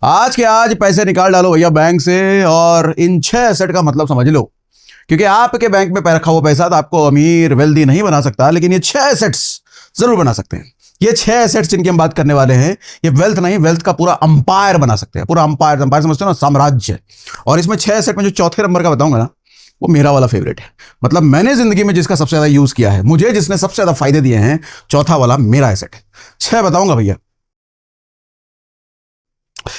आज के आज पैसे निकाल डालो भैया बैंक से और इन 6 एसेट का मतलब समझ लो। क्योंकि आपके बैंक में रखा हुआ पैसा तो आपको अमीर वेल्दी नहीं बना सकता, लेकिन ये 6 एसेट्स जरूर बना सकते हैं। ये 6 एसेट्स जिनकी हम बात करने वाले हैं, ये वेल्थ नहीं, वेल्थ का पूरा अंपायर बना सकते हैं। पूरा अंपायर, अंपायर समझते हो ना, साम्राज्य। और इसमें 6 एसेट में जो चौथे नंबर का बताऊंगा ना, वो मेरा वाला फेवरेट है। मतलब मैंने जिंदगी में जिसका सबसे ज्यादा यूज किया है, मुझे जिसने सबसे ज्यादा फायदे दिए हैं, चौथा वाला मेरा एसेट है। 6 बताऊंगा भैया।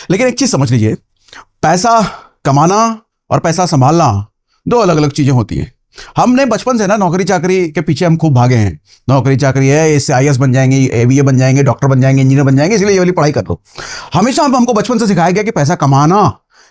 लेकिन एक चीज समझ लीजिए, पैसा कमाना और पैसा संभालना दो अलग अलग चीजें होती हैं। हमने बचपन से ना नौकरी चाकरी के पीछे हम खूब भागे हैं। नौकरी चाकरी है, इससे आईएएस बन जाएंगे, एबीए बन जाएंगे, डॉक्टर बन जाएंगे, इंजीनियर बन जाएंगे, इसलिए ये वाली पढ़ाई कर लो। हमेशा हमको बचपन से सिखाया गया कि पैसा कमाना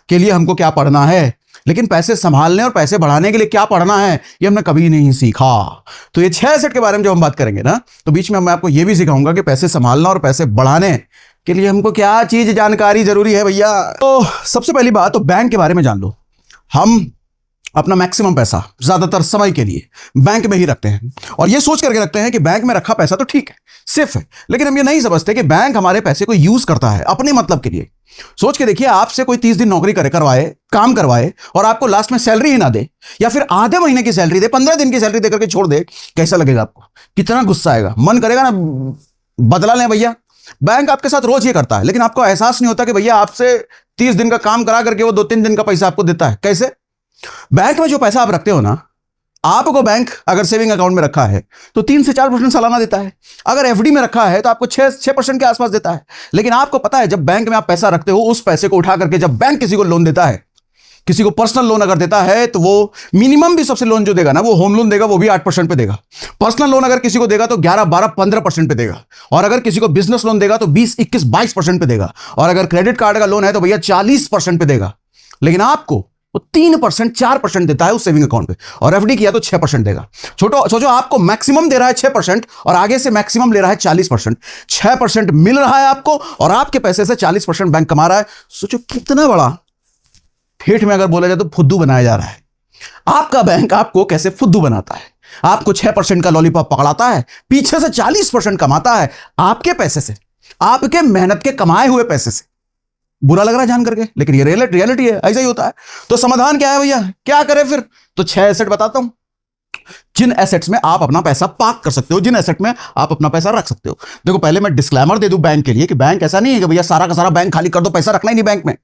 के लिए हमको क्या पढ़ना है, लेकिन पैसे संभालने और पैसे बढ़ाने के लिए क्या पढ़ना है ये हमने कभी नहीं सीखा। तो ये 6 एसेट के बारे में जब हम बात करेंगे ना, तो बीच में मैं आपको ये भी सिखाऊंगा कि पैसे संभालना और पैसे बढ़ाने के लिए हमको क्या चीज जानकारी जरूरी है भैया। तो सबसे पहली बात तो बैंक के बारे में जान लो। हम अपना मैक्सिमम पैसा ज्यादातर समय के लिए बैंक में ही रखते हैं, और ये सोच करके रखते हैं कि बैंक में रखा पैसा तो ठीक है, सेफ है। लेकिन हम ये नहीं समझते कि बैंक हमारे पैसे को यूज करता है अपने मतलब के लिए। सोच के देखिए, आपसे कोई 30 दिन नौकरी करवाए, काम करवाए, और आपको लास्ट में सैलरी ही ना दे, या फिर आधे महीने की सैलरी दे, 15 दिन की सैलरी देकर के छोड़ दे, कैसा लगेगा आपको? कितना गुस्सा आएगा, मन करेगा ना बदला लें भैया। बैंक आपके साथ रोज ये करता है, लेकिन आपको एहसास नहीं होता कि भैया आपसे 30 दिन का काम करा करके वो 2-3 दिन का पैसा आपको देता है। कैसे? बैंक में जो पैसा आप रखते हो ना, आपको बैंक अगर सेविंग अकाउंट में रखा है तो 3 से 4% सालाना देता है। अगर एफडी में रखा है तो आपको 6% के आसपास देता है। लेकिन आपको पता है, जब बैंक में आप पैसा रखते हो, उस पैसे को उठा करके जब बैंक किसी को लोन देता है, किसी को पर्सनल लोन अगर देता है, तो वो मिनिमम भी सबसे लोन जो देगा ना, वो होम लोन देगा, वो भी 8% पे देगा। पर्सनल लोन अगर किसी को देगा तो 11, 12, 15% पे देगा। और अगर किसी को बिजनेस लोन देगा तो 20, 21, 22% पे देगा। और अगर क्रेडिट कार्ड का लोन है तो भैया 40% पे देगा। लेकिन आपको वो 3%, 4% देता है उस सेविंग अकाउंट पे, और एफडी किया तो 6% देगा। सोचो, आपको मैक्सिमम दे रहा है 6% और आगे से मैक्सिमम ले रहा है 40%। 6% मिल रहा है आपको, और आपके पैसे से 40% बैंक कमा रहा है। सोचो कितना बड़ा, ठेठ में अगर बोला जाए तो फुद्दू बनाया जा रहा है। आपका बैंक आपको कैसे फुद्दू बनाता है। आपको 6% का लॉलीपॉप पकड़ाता है, पीछे से 40% कमाता है आपके पैसे से, आपके मेहनत के कमाए हुए पैसे से। बुरा लग रहा है जान करके, लेकिन ये रियलिटी है, ऐसा ही होता है। तो समाधान क्या है भैया, क्या करें फिर? तो 6 एसेट बताता हूं, जिन एसेट्स में आप अपना पैसा पार्क कर सकते हो, जिन एसेट में आप अपना पैसा रख सकते हो। देखो, पहले मैं डिस्क्लेमर दे दूं बैंक के लिए कि बैंक ऐसा नहीं है कि भैया सारा का सारा बैंक खाली कर दो, पैसा रखना ही नहीं बैंक में।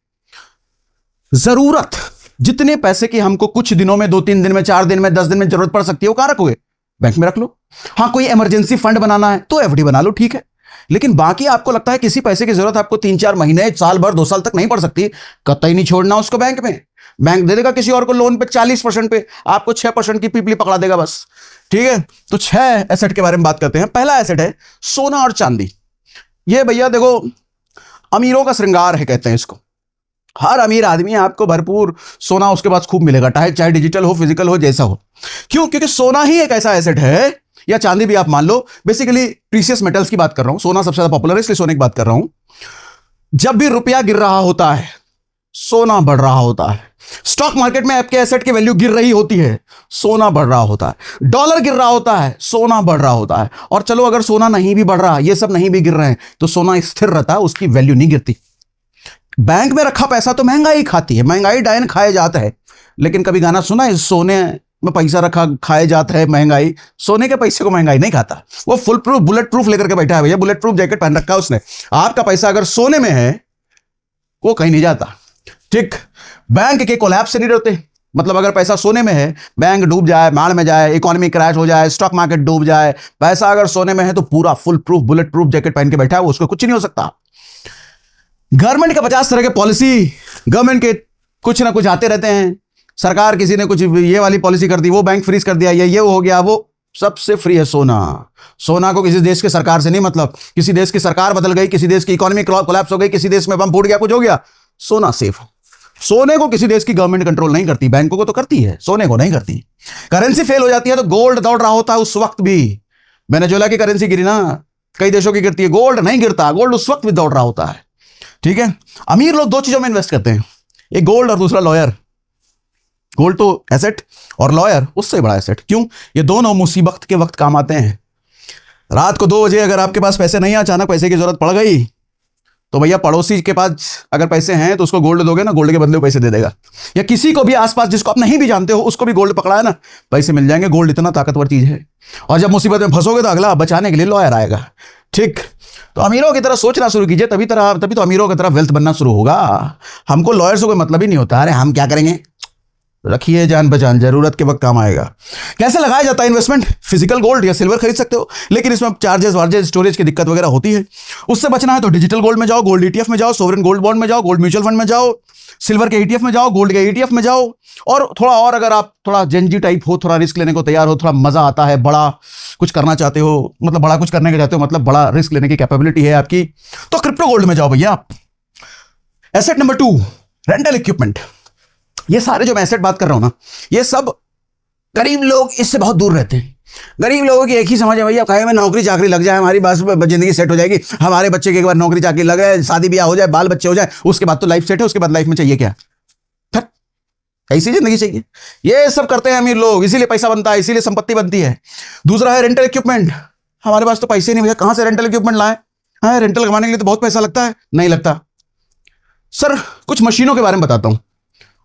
जरूरत जितने पैसे की हमको कुछ दिनों में, 2-3 दिन में, 4 दिन में, 10 दिन में जरूरत पड़ सकती है, वो कहां रखोगे? बैंक में रख लो। हाँ, कोई इमरजेंसी फंड बनाना है तो एफडी बना लो, ठीक है। लेकिन बाकी आपको लगता है किसी पैसे की जरूरत आपको 3-4 महीने, साल भर, 2 साल तक नहीं पड़ सकती, कतई नहीं छोड़ना उसको बैंक में। बैंक दे देगा किसी और को लोन पे 40% पे, आपको 6% की पीपली पकड़ा देगा बस, ठीक है। तो 6 एसेट के बारे में बात करते हैं। पहला एसेट है सोना और चांदी। ये भैया देखो, अमीरों का श्रृंगार है कहते हैं इसको। हर अमीर आदमी आपको भरपूर सोना उसके पास खूब मिलेगा, चाहे डिजिटल हो, फिजिकल हो, जैसा हो। क्यों? क्योंकि सोना ही एक ऐसा एसेट है, या चांदी भी आप मान लो, बेसिकली प्रीशियस मेटल्स की बात कर रहा हूं। सोना सबसे ज्यादा पॉपुलर है इसलिए सोने की बात कर रहा हूं। जब भी रुपया गिर रहा होता है, सोना बढ़ रहा होता है। स्टॉक मार्केट में आपके एसेट की वैल्यू गिर रही होती है, सोना बढ़ रहा होता है। डॉलर गिर रहा होता है, सोना बढ़ रहा होता है। और चलो, अगर सोना नहीं भी बढ़ रहा, ये सब नहीं भी गिर रहे हैं, तो सोना स्थिर रहता है, उसकी वैल्यू नहीं गिरती। बैंक में रखा पैसा तो महंगाई खाती है, महंगाई डायन खाए जाता है। लेकिन कभी गाना सुना है, सोने में पैसा रखा खाए जाता है महंगाई? सोने के पैसे को महंगाई नहीं खाता। वो फुल प्रूफ, बुलेट प्रूफ लेकर के बैठा है भैया, बुलेट प्रूफ जैकेट पहन रखा है उसने। आपका पैसा अगर सोने में है, वो कहीं नहीं जाता, ठीक। बैंक के कोलैप्स से नहीं डरते। मतलब अगर पैसा सोने में है, बैंक डूब जाए, मार में जाए, इकोनॉमी क्रैश हो जाए, स्टॉक मार्केट डूब जाए, पैसा अगर सोने में है तो पूरा full proof bullet proof jacket पहन के बैठा है, उसको कुछ नहीं हो सकता। गवर्नमेंट के 50 तरह के पॉलिसी, गवर्नमेंट के कुछ ना कुछ आते रहते हैं। सरकार किसी ने कुछ ये वाली पॉलिसी कर दी, वो बैंक फ्रीज कर दिया, ये हो गया, वो सबसे फ्री है सोना। सोना को किसी देश के सरकार से नहीं मतलब। किसी देश की सरकार बदल गई, किसी देश की इकोनॉमी कोलैप्स हो गई, किसी देश में बम फूट गया, कुछ हो गया, सोना सेफ है। सोने को किसी देश की गवर्नमेंट कंट्रोल नहीं करती, बैंकों को तो करती है, सोने को नहीं करती। करेंसी फेल हो जाती है तो गोल्ड दौड़ रहा होता है उस वक्त भी। वेनेजुएला की करेंसी गिरी ना, कई देशों की गिरती है, गोल्ड नहीं गिरता, गोल्ड उस वक्त भी दौड़ रहा होता है, ठीक है। अमीर लोग 2 चीजों में इन्वेस्ट करते हैं, एक गोल्ड और दूसरा लॉयर। गोल्ड तो एसेट, और लॉयर उससे बड़ा एसेट। क्यों? ये दोनों मुसीबत के वक्त काम आते हैं। रात को 2 बजे अगर आपके पास पैसे नहीं, अचानक पैसे की जरूरत पड़ गई, तो भैया पड़ोसी के पास अगर पैसे हैं तो उसको गोल्ड दोगे ना, गोल्ड के बदले वो पैसे दे देगा। या किसी को भी आसपास जिसको आप नहीं भी जानते हो उसको भी गोल्ड पकड़ा है ना, पैसे मिल जाएंगे। गोल्ड इतना ताकतवर चीज है। और जब मुसीबत में फंसोगे तो अगला बचाने के लिए लॉयर आएगा। ठीक, तो अमीरों की तरह सोचना शुरू कीजिए, तभी तो अमीरों की तरह वेल्थ बनना शुरू होगा। हमको लॉयर से कोई मतलब ही नहीं होता। अरे हम क्या करेंगे, रखिए जान बचान, जरूरत के वक्त काम आएगा। कैसे लगाया जाता है इन्वेस्टमेंट? फिजिकल गोल्ड या सिल्वर खरीद सकते हो, लेकिन इसमें चार्जेस वार्जेस स्टोरेज की दिक्कत वगैरह होती है। उससे बचना है तो डिजिटल गोल्ड में जाओ, गोल्ड ईटीएफ में जाओ, सोवरेन गोल्ड बॉन्ड में जाओ, गोल्ड म्यूचुअल फंड में जाओ, सिल्वर के ईटीएफ में जाओ, गोल्ड के ईटीएफ में जाओ। और थोड़ा और अगर आप थोड़ा जेनजी टाइप हो, थोड़ा रिस्क लेने को तैयार हो, थोड़ा मजा आता है, बड़ा कुछ करना चाहते हो, मतलब बड़ा कुछ करने के चाहते हो, मतलब बड़ा रिस्क लेने की कैपेबिलिटी है आपकी, तो क्रिप्टो गोल्ड में जाओ भैया। Asset number 2, rental equipment. ये सारे जो मैं एसेट बात कर रहा हूं ना, ये सब गरीब लोग इससे बहुत दूर रहते हैं। गरीब लोगों की एक ही समझ है भैया, कहे में नौकरी चाकरी लग जाए, हमारी बस जिंदगी सेट हो जाएगी, हमारे बच्चे की एक बार नौकरी चाकरी लग जाए, शादी ब्याह हो जाए, बाल बच्चे हो जाए, उसके बाद तो लाइफ सेट है, उसके बाद लाइफ में चाहिए क्या? ऐसी जिंदगी चाहिए। ये सब करते हैं अमीर लोग, इसीलिए पैसा बनता है, इसीलिए संपत्ति बनती है। दूसरा है रेंटल इक्विपमेंट। हमारे पास तो पैसे नहीं भैया, कहां से रेंटल इक्विपमेंट लाए? हाँ, रेंटल कमाने के लिए तो बहुत पैसा लगता है। नहीं लगता सर। कुछ मशीनों के बारे में बताता हूं।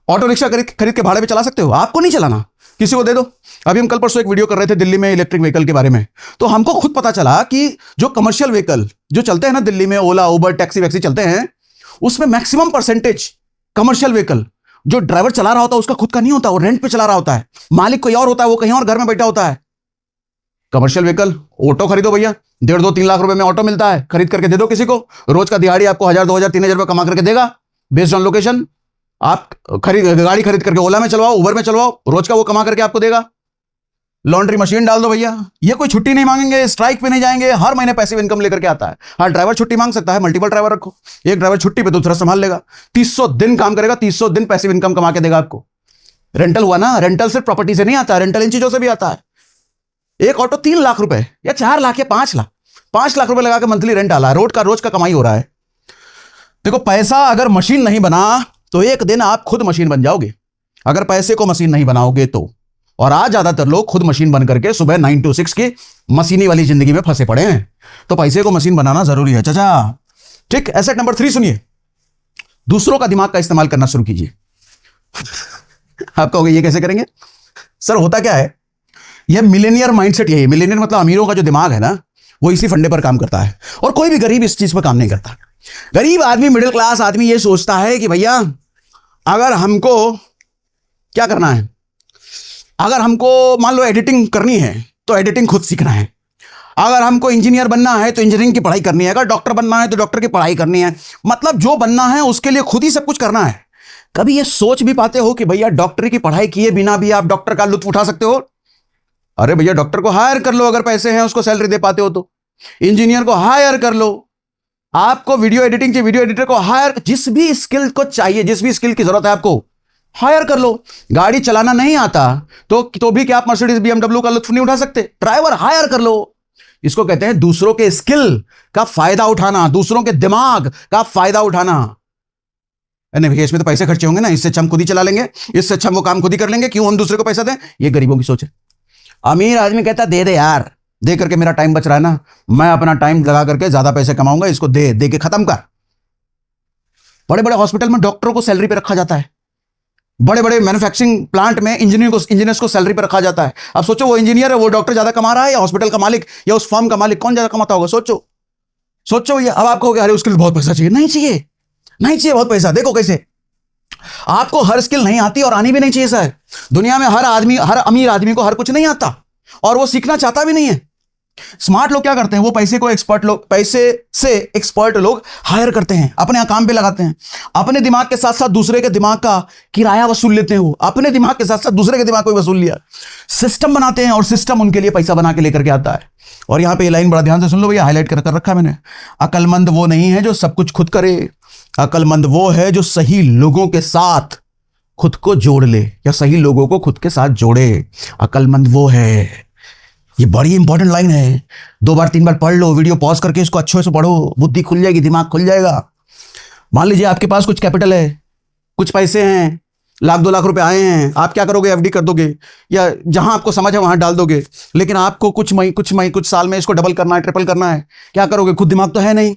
ऑटो रिक्शा खरीद के भाड़े पे चला सकते हो, आपको नहीं चलाना, किसी को दे दो। अभी हम कल परसों एक वीडियो कर रहे थे दिल्ली में इलेक्ट्रिक व्हीकल के बारे में, तो हमको खुद पता चला कि जो कमर्शियल व्हीकल जो चलते हैं ना दिल्ली में, ओला उबर टैक्सी वैक्सी चलते हैं, उसमें मैक्सिमम परसेंटेज कमर्शियल व्हीकल जो ड्राइवर चला रहा होता है उसका खुद का नहीं होता, वो रेंट पे चला रहा होता है, मालिक कोई और होता है, वो कहीं और घर में बैठा होता है। कमर्शियल व्हीकल ऑटो खरीदो भैया, 1.5-2-3 लाख रुपए में ऑटो मिलता है, खरीद करके दे दो किसी को, रोज का दिहाड़ी आपको 1000-2000-3000 रुपए कमा करके देगा बेस्ड ऑन लोकेशन। आप गाड़ी खरीद करके ओला में चलवाओ, उबर में चलवाओ, रोज का वो कमा करके आपको देगा। लॉन्ड्री मशीन डाल दो भैया, ये कोई छुट्टी नहीं मांगेंगे, स्ट्राइक पे नहीं जाएंगे, हर महीने पैसिव इनकम लेकर के आता है। हाँ, ड्राइवर छुट्टी मांग सकता है, मल्टीपल ड्राइवर रखो, एक ड्राइवर छुट्टी पे दूसरा संभाल लेगा, 300 दिन काम करेगा, 300 दिन पैसिव इनकम कमा के देगा आपको। रेंटल हुआ ना, रेंटल सिर्फ प्रॉपर्टी से नहीं आता, रेंटल इन चीजों से भी आता है। एक ऑटो 3 लाख रुपए या 4 लाख या 5 लाख रुपए लगा के मंथली रेंट डाला है, रोज का कमाई हो रहा है। देखो, पैसा अगर मशीन नहीं बना तो एक दिन आप खुद मशीन बन जाओगे, अगर पैसे को मशीन नहीं बनाओगे तो। और आज ज्यादातर लोग खुद मशीन बन करके सुबह 9 to 6 की मशीनी वाली जिंदगी में फंसे पड़े हैं, तो पैसे को मशीन बनाना जरूरी है चाचा। ठीक, एसेट नंबर 3 सुनिए, दूसरों का दिमाग का इस्तेमाल करना शुरू कीजिए। आप कहोगे ये कैसे करेंगे सर? होता क्या है, ये मिलेनियर माइंडसेट यही है। मिलेनियर मतलब अमीरों का जो दिमाग है ना, वो इसी फंडे पर काम करता है, और कोई भी गरीब इस चीज पर काम नहीं करता। गरीब आदमी, मिडिल क्लास आदमी ये सोचता है कि भैया अगर हमको क्या करना है, अगर हमको मान लो एडिटिंग करनी है तो एडिटिंग खुद सीखना है, अगर हमको इंजीनियर बनना है तो इंजीनियरिंग की पढ़ाई करनी है, अगर डॉक्टर बनना है तो डॉक्टर की पढ़ाई करनी है। मतलब जो बनना है उसके लिए खुद ही सब कुछ करना है। कभी ये सोच भी पाते हो कि भैया डॉक्टरी की पढ़ाई किए बिना भी आप डॉक्टर का लुत्फ उठा सकते हो? अरे भैया डॉक्टर को हायर कर लो, अगर पैसे हैं, उसको सैलरी दे पाते हो तो। इंजीनियर को हायर कर लो, आपको वीडियो एडिटिंग चाहिए, वीडियो एडिटर को हायर, जिस भी स्किल को चाहिए, जिस भी स्किल की जरूरत है आपको हायर कर लो। गाड़ी चलाना नहीं आता तो भी क्या आप मर्सिडीज बीएमडब्ल्यू का लुत्फ नहीं उठा सकते? ड्राइवर हायर कर लो। इसको कहते हैं दूसरों के स्किल का फायदा उठाना, दूसरों के दिमाग का फायदा उठाना। नहीं भैया इसमें तो पैसे खर्चे होंगे ना, इससे अच्छा हम खुद ही चला लेंगे, इससे अच्छा हम वो काम खुद ही कर लेंगे, क्यों हम दूसरे को पैसा दें? ये गरीबों की सोच है। अमीर आदमी कहता दे दे यार, दे करके मेरा टाइम बच रहा है ना, मैं अपना टाइम लगा करके ज्यादा पैसे कमाऊंगा, इसको दे के खत्म कर। बड़े बड़े हॉस्पिटल में डॉक्टरों को सैलरी पे रखा जाता है, बड़े बड़े मैन्युफैक्चरिंग प्लांट में इंजीनियर्स को सैलरी पे रखा जाता है। अब सोचो वो इंजीनियर है, वो डॉक्टर ज्यादा कमा रहा है या हॉस्पिटल का मालिक या उस फर्म का मालिक, कौन ज्यादा कमाता होगा? सोचो भैया। अब आपको अरे उसके लिए बहुत पैसा चाहिए, नहीं चाहिए बहुत पैसा। देखो कैसे आपको हर स्किल नहीं आती और आनी भी नहीं चाहिए सर। दुनिया में हर अमीर आदमी को हर कुछ नहीं आता और वो सीखना चाहता भी नहीं है। स्मार्ट लोग क्या करते हैं, वो पैसे से एक्सपर्ट लोग हायर करते हैं, अपने काम पे लगाते हैं, अपने दिमाग के साथ साथ दूसरे के दिमाग का किराया वसूल लेते हैं। वो अपने दिमाग के साथ साथ दूसरे के दिमाग को वसूल लिया, सिस्टम बनाते हैं और सिस्टम उनके लिए पैसा बना के लेकर के आता है। और यहां पे ये लाइन बड़ा ध्यान से सुन लो भैया, हाईलाइट कर रखा है मैंने। अकलमंद वो नहीं है जो सब कुछ खुद करे, अकलमंद वो है जो सही लोगों के साथ खुद को जोड़ ले या सही लोगों को खुद के साथ जोड़े। अकलमंद वो है, ये बड़ी इंपॉर्टेंट लाइन है, 2 बार 3 बार पढ़ लो, वीडियो पॉज करके इसको अच्छे से पढ़ो, बुद्धि खुल जाएगी, दिमाग खुल जाएगा। मान लीजिए आपके पास कुछ कैपिटल है, कुछ पैसे हैं, लाख 2 लाख रुपए आए हैं, आप क्या करोगे? एफडी कर दोगे या जहां आपको समझ है वहां डाल दोगे। लेकिन आपको कुछ साल में इसको डबल करना है, ट्रिपल करना है, क्या करोगे? खुद दिमाग तो है नहीं।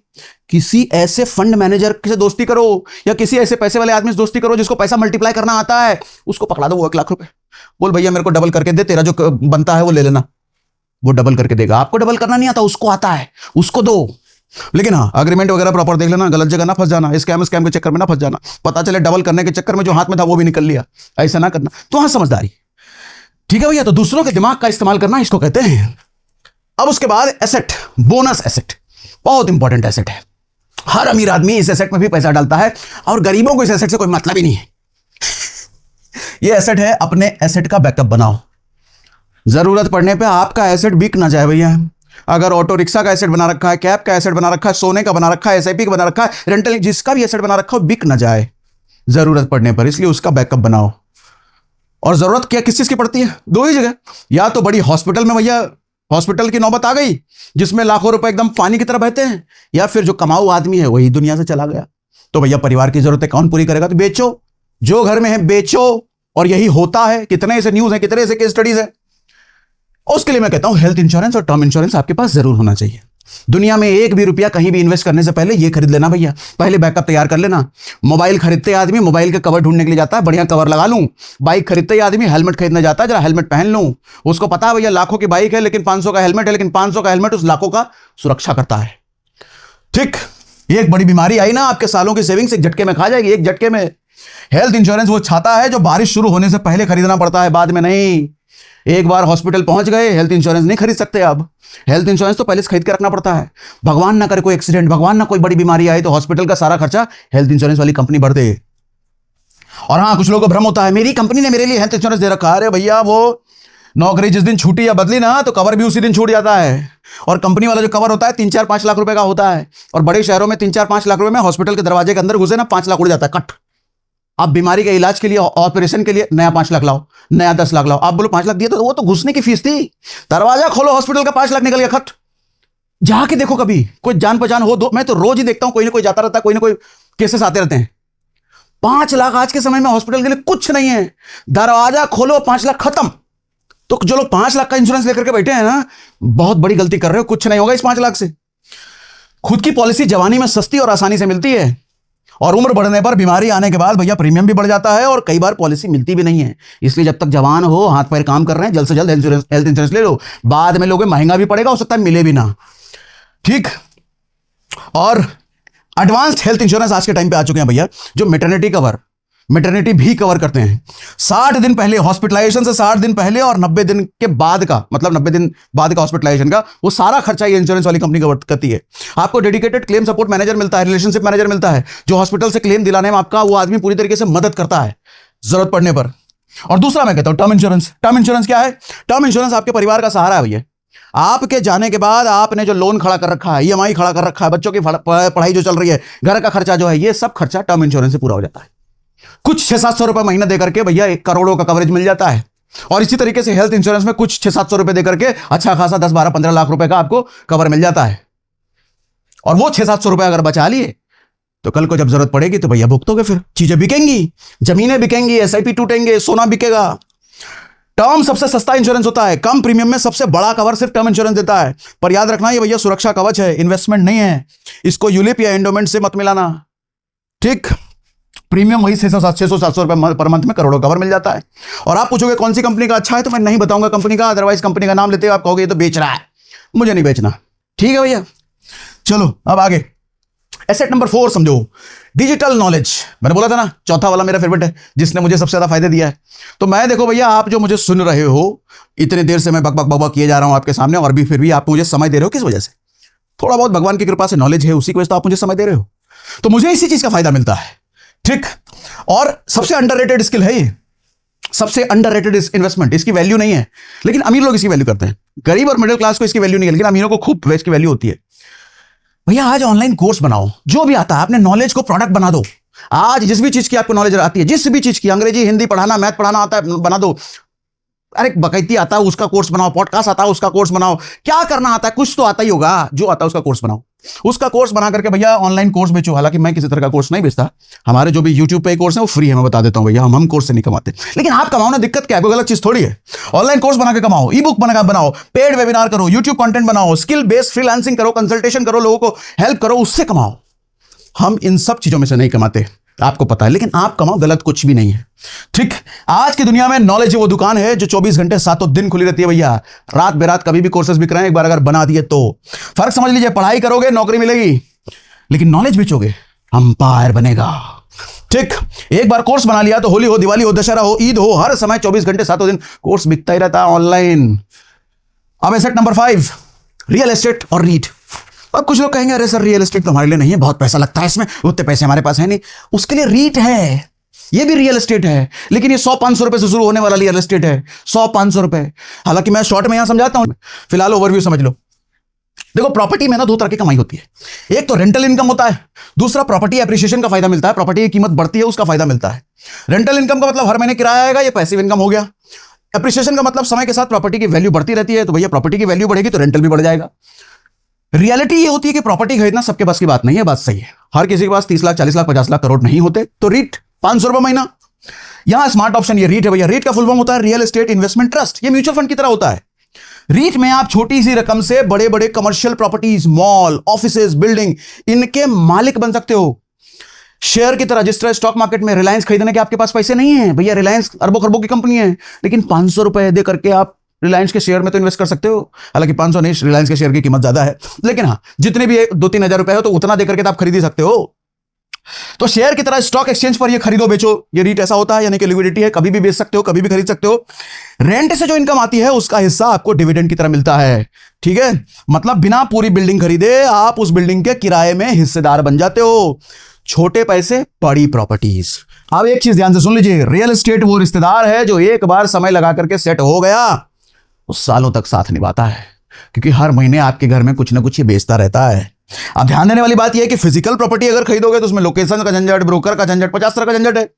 किसी ऐसे फंड मैनेजर से दोस्ती करो या किसी ऐसे पैसे वाले आदमी से दोस्ती करो जिसको पैसा मल्टीप्लाई करना आता है, उसको पकड़ा दो वो 1 लाख रुपए, बोल भैया मेरे को डबल करके दे, तेरा जो बनता है वो ले लेना। वो डबल करके देगा। आपको डबल करना नहीं आता, उसको आता है, उसको दो। लेकिन हाँ, अग्रीमेंट वगैरह प्रॉपर देख लेना, गलत जगह ना फंस जाना, स्कैम के चक्कर में ना फंस जाना, पता चले डबल करने के चक्कर में जो हाथ में था वो भी निकल लिया, ऐसा ना करना। तो हाँ, समझदारी। ठीक है भैया, तो दूसरों के दिमाग का इस्तेमाल करना इसको कहते हैं। अब उसके बाद एसेट, बोनस एसेट, बहुत इंपॉर्टेंट एसेट है। हर अमीर आदमी इस एसेट में भी पैसा डालता है और गरीबों को इस एसेट से कोई मतलब ही नहीं है। ये एसेट है, अपने एसेट का बैकअप बनाओ। जरूरत पड़ने पे आपका एसेट बिक ना जाए भैया। अगर ऑटो रिक्शा का एसेट बना रखा है, कैब का एसेट बना रखा है, सोने का बना रखा है, एसआईपी का बना रखा है, रेंटल, जिसका भी एसेट बना रखा हो, बिक ना जाए जरूरत पड़ने पर, इसलिए उसका बैकअप बनाओ। और जरूरत क्या किस चीज की पड़ती है? 2 ही जगह, या तो बड़ी हॉस्पिटल में भैया, हॉस्पिटल की नौबत आ गई जिसमें लाखों रुपए एकदम पानी की तरह बहते हैं, या फिर जो कमाऊ आदमी है वही दुनिया से चला गया, तो भैया परिवार की जरूरतें कौन पूरी करेगा? तो बेचो, जो घर में है बेचो। और यही होता है। कितने ऐसे न्यूज है, कितने ऐसे केस स्टडीज है। उसके लिए मैं कहता हूं हेल्थ इंश्योरेंस और टर्म इंश्योरेंस आपके पास जरूर होना चाहिए। दुनिया में 1 भी रुपया कहीं भी इन्वेस्ट करने से पहले ये खरीद लेना भैया, पहले बैकअप तैयार कर लेना। मोबाइल खरीदते आदमी मोबाइल के कवर ढूंढने के लिए जाता है, बढ़िया कवर लगा लूं। बाइक खरीदते ही आदमी हेलमेट खरीदने जाता है, जरा हेलमेट पहन लूं। उसको पता है भैया लाखों की बाइक है लेकिन 500 का हेलमेट है, लेकिन 500 का हेलमेट उस लाखों का सुरक्षा करता है। ठीक, एक बड़ी बीमारी आई ना, आपके सालों की सेविंग्स एक झटके में खा जाएगी, एक झटके में। हेल्थ इंश्योरेंस वो छाता है जो बारिश शुरू होने से पहले खरीदना पड़ता है, बाद में नहीं। एक बार हॉस्पिटल पहुंच गए, हेल्थ इंश्योरेंस नहीं खरीद सकते अब। हेल्थ इंश्योरेंस तो पहले से खरीद के रखना पड़ता है। भगवान ना करे कोई एक्सीडेंट, भगवान ना कोई बड़ी बीमारी आए तो हॉस्पिटल का सारा खर्चा हेल्थ इंश्योरेंस वाली कंपनी भर दे। और हाँ, कुछ लोगों को भ्रम होता है मेरी कंपनी ने मेरे लिए हेल्थ इंश्योरेंस दे रखा है। अरे भैया, वो नौकरी जिस दिन छूटी या बदली ना तो कवर भी उसी दिन छूट जाता है। और कंपनी वाला जो कवर होता है 3-4-5 लाख रुपए का होता है। और बड़े शहरों में 3-4-5 लाख रुपए में हॉस्पिटल के दरवाजे के अंदर घुसे ना 5 लाख उड़ जाता है कट। आप बीमारी के इलाज के लिए, ऑपरेशन के लिए नया 5 लाख लाओ, नया 10 लाख लाओ। आप बोलो 5 लाख दिए तो वो तो घुसने की फीस थी। दरवाजा खोलो हॉस्पिटल का 5 लाख निकल गया खट। जाके देखो कभी कोई जान पहचान हो, दो मैं तो रोज ही देखता हूं कोई ना कोई जाता रहता है, कोई ना कोई केसेस आते रहते हैं। 5 लाख आज के समय में हॉस्पिटल के लिए कुछ नहीं है। दरवाजा खोलो 5 लाख खत्म। तो जो लोग 5 लाख का इंश्योरेंस लेकर के बैठे हैं ना, बहुत बड़ी गलती कर रहे हो। कुछ नहीं होगा इस 5 लाख से। खुद की पॉलिसी जवानी में सस्ती और आसानी से मिलती है, और उम्र बढ़ने पर बीमारी आने के बाद भैया प्रीमियम भी बढ़ जाता है और कई बार पॉलिसी मिलती भी नहीं है। इसलिए जब तक जवान हो, हाथ पैर काम कर रहे हैं, जल्द से जल्द हेल्थ इंश्योरेंस ले लो। बाद में लोगे महंगा भी पड़ेगा, हो सकता है मिले भी ना। ठीक, और एडवांस्ड हेल्थ इंश्योरेंस आज के टाइम पे आ चुके हैं भैया, जो मैटरनिटी भी कवर करते हैं। 60 दिन पहले हॉस्पिटलाइजेशन से 60 दिन पहले और 90 दिन के बाद का, मतलब 90 दिन बाद का हॉस्पिटलाइजेशन का, वो सारा खर्चा ये इंश्योरेंस वाली कंपनी कवर करती है। आपको डेडिकेटेड क्लेम सपोर्ट मैनेजर मिलता है, रिलेशनशिप मैनेजर मिलता है, जो हॉस्पिटल से क्लेम दिलाने में आपका वो आदमी पूरी तरीके से मदद करता है जरूरत पड़ने पर। और दूसरा मैं कहता हूं टर्म इंश्योरेंस। टर्म इंश्योरेंस क्या है? टर्म इंश्योरेंस आपके परिवार का सहारा है भैया। आपके जाने के बाद आपने जो लोन खड़ा कर रखा है, ईएमआई खड़ा कर रखा है, बच्चों की पढ़ाई जो चल रही है, घर का खर्चा जो है, ये सब खर्चा टर्म इंश्योरेंस से पूरा हो जाता है। कुछ 600-700 रुपए महीना देकर के भैया 1 करोड़ों का कवरेज मिल जाता है। और इसी तरीके से हेल्थ इंश्योरेंस में कुछ 600-700 रुपए देकर के अच्छा खासा 10-12-15 लाख रुपए का आपको कवर मिल जाता है। और वो 600-700 रुपए अगर बचा लिए तो कल को जब जरूरत पड़ेगी तो भैया भुगतोगे, फिर चीजें बिकेंगी, जमीनें बिकेंगी, एसआईपी टूटेंगे, सोना बिकेगा। टर्म सबसे सस्ता इंश्योरेंस होता है, कम प्रीमियम में सबसे बड़ा कवर सिर्फ टर्म इंश्योरेंस देता है। पर याद रखना, ये भैया सुरक्षा कवच है, इन्वेस्टमेंट नहीं है। इसको यूलिप या एंडोमेंट से मत मिलाना। ठीक, प्रीमियम वही 600-700 रुपए पर मंथ में करोड़ों कवर मिल जाता है। और आप पूछोगे कौन सी कंपनी का अच्छा है, तो मैं नहीं बताऊंगा कंपनी का, अदरवाइज कंपनी का नाम लेते हो आप कहोगे ये तो बेच रहा है, मुझे नहीं बेचना। ठीक है भैया, चलो अब आगे। एसेट नंबर 4 समझो, डिजिटल नॉलेज। मैंने बोला था ना, चौथा वाला मेरा फेवरेट है, जिसने मुझे सबसे ज्यादा फायदे दिया है। तो मैं देखो भैया, आप जो मुझे सुन रहे हो, इतनी देर से मैं बक बक बक किए जा रहा हूं आपके सामने, और भी फिर भी आप मुझे समय दे रहे हो। किस वजह से? थोड़ा बहुत भगवान की कृपा से नॉलेज है, उसी की वजह से आप मुझे समय दे रहे हो। तो मुझे इसी चीज का फायदा मिलता है। ठीक, और सबसे अंडररेटेड स्किल है ये, सबसे अंडररेटेड इन्वेस्टमेंट। इसकी वैल्यू नहीं है, लेकिन अमीर लोग इसकी वैल्यू करते हैं। गरीब और मिडिल क्लास को इसकी वैल्यू नहीं है, लेकिन अमीरों को खूब इसकी वैल्यू होती है। भैया आज ऑनलाइन कोर्स बनाओ, जो भी आता है अपने नॉलेज को प्रोडक्ट बना दो। आज जिस भी चीज की आपको नॉलेज आती है, जिस भी चीज की, अंग्रेजी हिंदी पढ़ाना, मैथ पढ़ाना आता है, बना दो। अरे बकैती आता है उसका कोर्स बनाओ, पॉडकास्ट आता है उसका कोर्स बनाओ, क्या करना आता है, कुछ तो आता ही होगा, जो आता है उसका कोर्स बनाओ। उसका कोर्स बना करके भैया ऑनलाइन कोर्स बेचो। हालांकि मैं किसी तरह का कोर्स नहीं बेचता, हमारे जो भी यूट्यूब पे कोर्स है वो फ्री है, मैं बता देता हूं भैया, हम कोर्स से नहीं कमाते। लेकिन आप कमाओ ना, दिक्कत क्या है, कोई गलत चीज थोड़ी है। ऑनलाइन कोर्स बना के कमाओ, ई बुक बनाओ, पेड वेबिनार करो, यूट्यूब कंटेंट बनाओ, स्किल बेस्ड फ्रीलांसिंग करो, कंसल्टेशन करो, लोगों को हेल्प करो, उससे कमाओ। हम इन सब चीजों में से नहीं कमाते, आपको पता है, लेकिन आप कमाओ, गलत कुछ भी नहीं है। ठीक, आज की दुनिया में नॉलेज वो दुकान है जो 24 घंटे 7 दिन खुली रहती है भैया, रात बेरात कभी भी कोर्सेज बिक रहे हैं, एक बार अगर बना दिए तो। फर्क समझ लीजिए, पढ़ाई करोगे नौकरी मिलेगी, लेकिन नॉलेज बेचोगे अंपायर बनेगा। ठीक, एक बार कोर्स बना लिया तो होली हो, दिवाली हो, दशहरा हो, ईद हो, हर समय 24 घंटे 7 दिन कोर्स बिकता ही रहता है ऑनलाइन। अब एसेट नंबर 5, रियल एस्टेट और रीट। अब कुछ लोग कहेंगे अरे सर रियल एस्टेट तो हमारे लिए नहीं है, बहुत पैसा लगता है इसमें, उतने पैसे हमारे पास है नहीं। उसके लिए रीट है, ये भी रियल एस्टेट है, लेकिन ये 100-500 रुपए से शुरू होने वाला रियल एस्टेट है, 100-500 रुपए। हालांकि मैं शॉर्ट में यहां समझाता हूं, फिलहाल ओवरव्यू समझ लो। देखो, प्रॉपर्टी में ना 2 तरह की कमाई होती है, एक तो रेंटल इनकम होता है, दूसरा प्रॉपर्टी एप्रिसिएशन का फायदा मिलता है, प्रॉपर्टी की कीमत बढ़ती है उसका फायदा मिलता है। रेंटल इनकम का मतलब हर महीने किराया आएगा, ये पैसिव इनकम हो गया। एप्रिसिएशन का मतलब समय के साथ प्रॉपर्टी की वैल्यू बढ़ती रहती है, तो भैया प्रॉपर्टी की वैल्यू बढ़ेगी तो रेंटल भी बढ़ जाएगा। रियलिटी ये होती है कि प्रॉपर्टी खरीदना सबके पास की बात नहीं है, बात सही है, हर किसी के पास 30 लाख 40 लाख 50 लाख करोड़ नहीं होते। तो रीट 500 रुपए महीना, यहां स्मार्ट ऑप्शन ये रीट है भैया। रीट का फुल फॉर्म होता है रियल एस्टेट इन्वेस्टमेंट ट्रस्ट, ये म्यूचुअल फंड की तरह होता है। रीट में आप छोटी सी रकम से बड़े बड़े commercial properties, mall, offices, building, इनके मालिक बन सकते हो। शेयर की तरह, जिस तरह स्टॉक मार्केट में रिलायंस खरीदने के आपके पास पैसे नहीं है भैया, रिलायंस अरबों खरबों की कंपनी है, लेकिन 500 रुपए दे करके आप रिलायंस के शेयर में तो इन्वेस्ट कर सकते हो। हालांकि 500 नहीं, रिलायंस के शेयर की कीमत ज्यादा है, लेकिन हाँ, जितने भी 2-3 हजार रुपए हो तो उतना देकर के तो आप खरीद ही सकते हो। तो शेयर की तरह स्टॉक एक्सचेंज पर ये खरीदो बेचो, ये रीट ऐसा होता है, यानी कि लिक्विडिटी है, कभी भी बेच सकते हो, कभी भी खरीद सकते हो। रेंट से जो इनकम आती है उसका हिस्सा आपको डिविडेंड की तरह मिलता है। ठीक है, मतलब बिना पूरी बिल्डिंग खरीदे आप उस बिल्डिंग के किराए में हिस्सेदार बन जाते हो। छोटे पैसे, बड़ी प्रॉपर्टीज। अब एक चीज ध्यान से सुन लीजिए, रियल एस्टेट वो रिश्तेदार है जो एक बार समय लगा करके सेट हो गया, वो सालों तक साथ निभाता है, क्योंकि हर महीने आपके घर में कुछ ना कुछ ये बेचता रहता है। अब ध्यान देने वाली बात यह है कि फिजिकल प्रॉपर्टी अगर खरीदोगे तो उसमें लोकेशन का झंझट, ब्रोकर का झंझट, 50 तरह का झंझट है।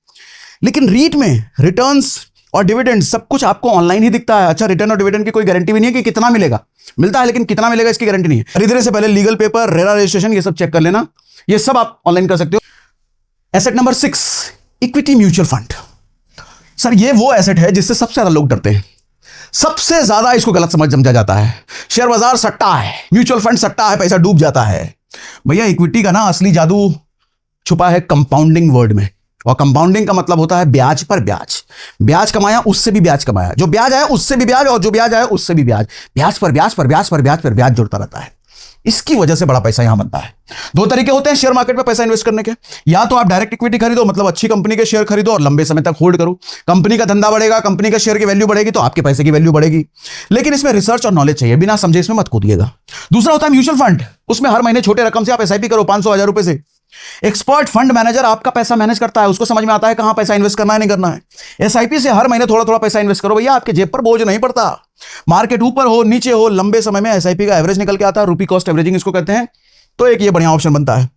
लेकिन रीट में रिटर्न्स और डिविडेंड सब कुछ आपको ऑनलाइन ही दिखता है। अच्छा, रिटर्न और डिविडेंड की कोई गारंटी भी नहीं है कि कितना मिलेगा, मिलता है लेकिन कितना मिलेगा इसकी गारंटी नहीं है। खरीदने से पहले लीगल पेपर, रेरा रजिस्ट्रेशन, ये सब चेक कर लेना, ये सब आप ऑनलाइन कर सकते हो। Asset number 6, equity mutual fund. Sir ये वो एसेट है जिससे सबसे ज्यादा लोग डरते हैं, सबसे ज्यादा इसको गलत समझा जाता है। शेयर बाजार सट्टा है, म्यूचुअल फंड सट्टा है, पैसा डूब जाता है। भैया इक्विटी का ना असली जादू छुपा है कंपाउंडिंग वर्ड में, और कंपाउंडिंग का मतलब होता है ब्याज पर ब्याज। ब्याज कमाया, उससे भी ब्याज कमाया, जो ब्याज आया उससे भी ब्याज, और जो ब्याज आया उससे भी ब्याज, ब्याज पर ब्याज पर ब्याज पर ब्याज पर ब्याज जुड़ता रहता है। इसकी वजह से बड़ा पैसा यहां बनता है। 2 तरीके होते हैं शेयर मार्केट में पैसा इन्वेस्ट करने के, या तो आप डायरेक्ट इक्विटी खरीदो, मतलब अच्छी कंपनी के शेयर खरीदो और लंबे समय तक होल्ड करो। कंपनी का धंधा बढ़ेगा, कंपनी का शेयर की वैल्यू बढ़ेगी तो आपके पैसे की वैल्यू बढ़ेगी, लेकिन इसमें रिसर्च और नॉलेज चाहिए, बिना समझे इसमें मत कूदिएगा। दूसरा होता है म्यूचुअल फंड, उसमें हर महीने छोटे रकम से आप एसआईपी करो, 500-1000 रुपए से। एक्सपर्ट फंड मैनेजर आपका पैसा मैनेज करता है, उसको समझ में आता है कहां पैसा इन्वेस्ट करना है, नहीं करना है। एसआईपी से हर महीने थोड़ा थोड़ा पैसा इन्वेस्ट करो भैया, आपके जेब पर बोझ नहीं पड़ता। मार्केट ऊपर हो नीचे हो, लंबे समय में एसआईपी का एवरेज निकल के आता है, रुपी कॉस्ट एवरेजिंग इसको कहते हैं। तो एक ये बढ़िया ऑप्शन बनता है।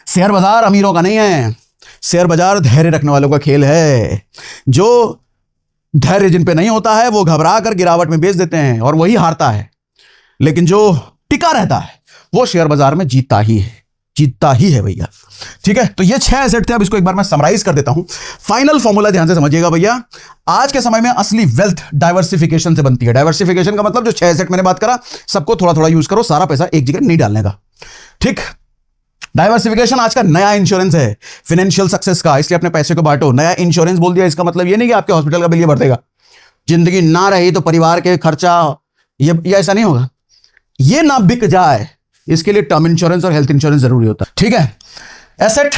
शेयर बाजार अमीरों का नहीं है, शेयर बाजार धैर्य रखने वालों का खेल है। जो धैर्य जिन पे नहीं होता है वो घबरा कर गिरावट में बेच देते हैं और वही हारता है, लेकिन जो टिका रहता है वो शेयर बाजार में जीतता ही है, जीतता ही है भैया। ठीक है, तो ये 6 एसेट थे। अब इसको एक बार मैं समराइज कर देता हूं। फाइनल फॉर्मूला ध्यान से समझिएगा भैया, आज के समय में असली वेल्थ डाइवर्सिफिकेशन से बनती है। डाइवर्सिफिकेशन का मतलब जो 6 एसेट मैंने बात करा, सबको थोड़ा थोड़ा यूज करो, सारा पैसा एक जगह नहीं डालने का। ठीक, डाइवर्सिफिकेशन आज का नया इंश्योरेंस है फाइनेंशियल सक्सेस का, इसलिए अपने पैसे को बांटो। नया इंश्योरेंस बोल दिया, इसका मतलब ये नहीं कि आपके हॉस्पिटल का बिल ये बढ़ देगा, जिंदगी ना रही तो परिवार के खर्चा, ये ऐसा नहीं होगा। ये ना बिक जाए, इसके लिए टर्म इंश्योरेंस और हेल्थ इंश्योरेंस जरूरी होता है। ठीक है, एसेट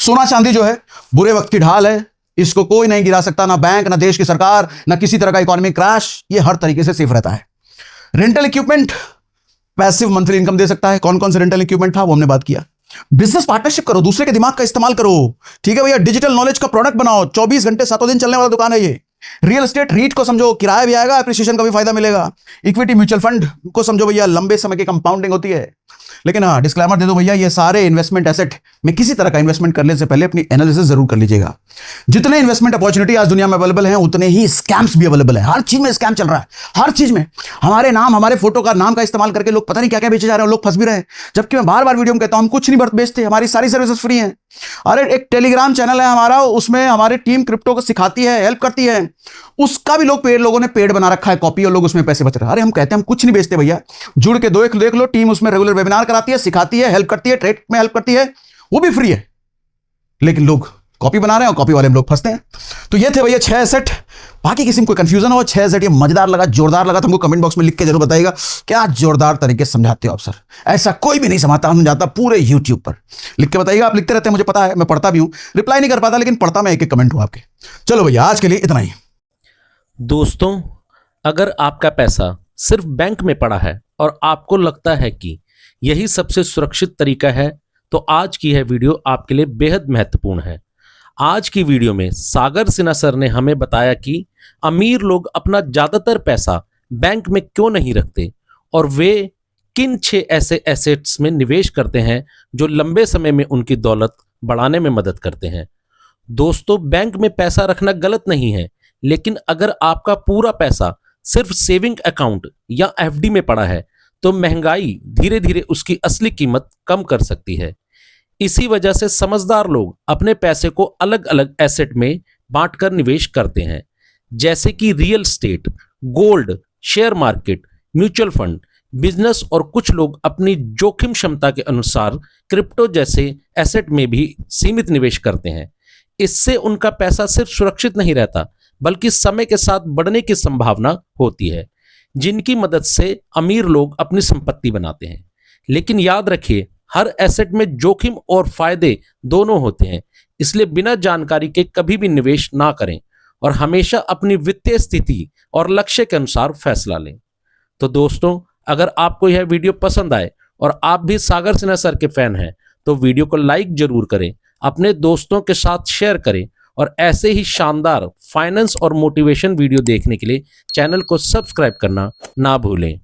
सोना चांदी जो है बुरे वक्त की ढाल है, इसको कोई नहीं गिरा सकता, ना बैंक, ना देश की सरकार, ना किसी तरह का इकोनॉमिक क्रैश, ये हर तरीके से सेफ रहता है। Rental equipment passive monthly income दे सकता है। कौन कौन से रेंटल इक्विपमेंट था वो हमने बात किया। बिजनेस पार्टनरशिप करो, दूसरे के दिमाग का इस्तेमाल करो। ठीक है भैया, डिजिटल नॉलेज का प्रोडक्ट बनाओ, 24 घंटे 7 दिन चलने वाला दुकान है ये। रियल एस्टेट रीट को समझो, किराया भी आएगा, एप्रिसिएशन का भी फायदा मिलेगा। इक्विटी म्यूचुअल फंड को समझो भैया, लंबे समय की कंपाउंडिंग होती है। लेकिन हाँ, डिस्क्लेमर दे दो भैया, ये सारे इन्वेस्टमेंट एसेट में किसी तरह का इन्वेस्टमेंट करने से पहले अपनी एनालिसिस जरूर कर लीजिएगा। जितने इन्वेस्टमेंट अपॉर्चुनिटी आज दुनिया में अवेलेबल हैं, उतने ही स्कैम्स भी अवेलेबल है। हर चीज में स्कैम चल रहा है, हर चीज में। हमारे नाम, हमारे फोटो का, नाम का इस्तेमाल करके लोग पता नहीं क्या क्या बेचे जा रहे हैं, लोग फंस भी रहे हैं। जबकि मैं बार बार वीडियो में कहता हूं, हम कुछ नहीं बेचते, हमारी सारी सर्विसेज फ्री हैं। अरे एक टेलीग्राम चैनल है हमारा, उसमें हमारी टीम क्रिप्टो को सिखाती है, हेल्प करती है, उसका भी लोगों ने पेड बना रखा है कॉपी, और लोग उसमें पैसे बच रहे हैं। अरे हम कहते हैं हम कुछ नहीं बेचते भैया, जुड़ के देख लो, टीम उसमें रेगुलर वेबिनार कराती है, सिखाती है, हेल्प करती है, ट्रेड में हेल्प करती है, वो भी फ्री है। लेकिन लोग कॉपी बना रहे हैं और कॉपी वाले में लोग फंसते हैं। तो ये थे भैया 6 एसेट। बाकी किसी में कोई कंफ्यूजन हो, 6 एसेट ये मजेदार लगा, जोरदार लगा, तो हमको कमेंट बॉक्स में लिख के जरूर बताइएगा। क्या जोरदार तरीके से समझाते हो आप सर, ऐसा कोई भी नहीं समझाता पूरे यूट्यूब पर। लिख के बताइएगा, आप लिखते रहते हैं, मुझे पता है, मैं पढ़ता भी हूं, रिप्लाई नहीं कर पाता, लेकिन पढ़ता मैं एक कमेंट हूं आपके। चलो भैया, आज के लिए इतना ही। दोस्तों, अगर आपका पैसा सिर्फ बैंक में पड़ा है और आपको लगता है कि यही सबसे सुरक्षित तरीका है, तो आज की यह वीडियो आपके लिए बेहद महत्वपूर्ण है। आज की वीडियो में सागर सिन्हा सर ने हमें बताया कि अमीर लोग अपना ज़्यादातर पैसा बैंक में क्यों नहीं रखते और वे किन 6 ऐसे एसेट्स में निवेश करते हैं जो लंबे समय में उनकी दौलत बढ़ाने में मदद करते हैं। दोस्तों, बैंक में पैसा रखना गलत नहीं है, लेकिन अगर आपका पूरा पैसा सिर्फ सेविंग अकाउंट या एफडी में पड़ा है, तो महंगाई धीरे धीरे उसकी असली कीमत कम कर सकती है। इसी वजह से समझदार लोग अपने पैसे को अलग अलग एसेट में बांटकर निवेश करते हैं, जैसे कि real estate, gold, share market, mutual fund, business, और कुछ लोग अपनी जोखिम क्षमता के अनुसार क्रिप्टो जैसे एसेट में भी सीमित निवेश करते हैं। इससे उनका पैसा सिर्फ सुरक्षित नहीं रहता, बल्कि समय के साथ बढ़ने की संभावना होती है, जिनकी मदद से अमीर लोग अपनी संपत्ति बनाते हैं। लेकिन याद रखिए, हर एसेट में जोखिम और फायदे दोनों होते हैं, इसलिए बिना जानकारी के कभी भी निवेश ना करें और हमेशा अपनी वित्तीय स्थिति और लक्ष्य के अनुसार फैसला लें। तो दोस्तों, अगर आपको यह वीडियो पसंद आए और आप भी सागर सिन्हा सर के फैन हैं, तो वीडियो को लाइक जरूर करें, अपने दोस्तों के साथ शेयर करें, और ऐसे ही शानदार फाइनेंस और मोटिवेशन वीडियो देखने के लिए चैनल को सब्सक्राइब करना ना भूलें।